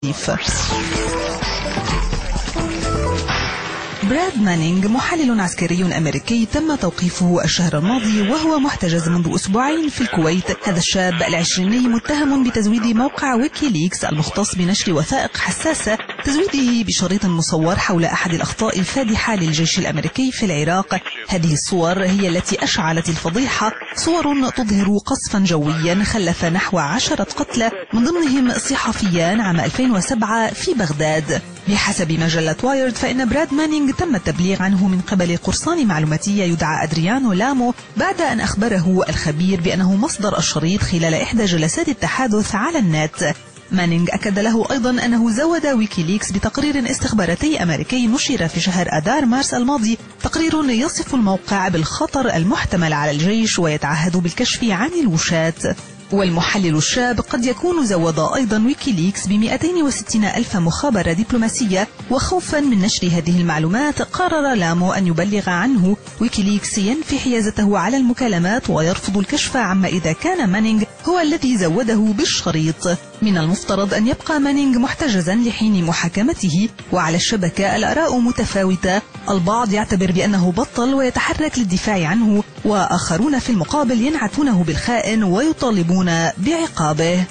التوظيف. براد مانينغ محلل عسكري أمريكي تم توقيفه الشهر الماضي وهو محتجز منذ أسبوعين في الكويت. هذا الشاب العشريني متهم بتزويد موقع ويكيليكس المختص بنشر وثائق حساسة، تزويده بشريط مصور حول أحد الأخطاء الفادحة للجيش الأمريكي في العراق. هذه الصور هي التي أشعلت الفضيحة، صور تظهر قصفا جويا خلف نحو 10 قتلى من ضمنهم صحفيان عام 2007 في بغداد. بحسب مجلة وايرد فإن براد مانينغ تم التبليغ عنه من قبل قرصان معلوماتي يدعى أدريانو لامو بعد أن أخبره الخبير بأنه مصدر الشريط خلال إحدى جلسات التحادث على النت. مانينغ أكد له أيضا أنه زود ويكيليكس بتقرير استخباراتي أمريكي نشر في شهر آذار مارس الماضي، تقرير يصف الموقع بالخطر المحتمل على الجيش ويتعهد بالكشف عن الوشاة. والمحلل الشاب قد يكون زود أيضا ويكيليكس ب260 ألف مخابرة دبلوماسية، وخوفا من نشر هذه المعلومات قرر لامو أن يبلغ عنه. ويكيليكس ينفي حيازته على المكالمات ويرفض الكشف عما إذا كان مانينغ هو الذي زوده بالشريط. من المفترض أن يبقى مانينغ محتجزا لحين محاكمته، وعلى الشبكة الآراء متفاوتة، البعض يعتبر بأنه بطل ويتحرك للدفاع عنه، وآخرون في المقابل ينعتونه بالخائن ويطالبون بعقابه.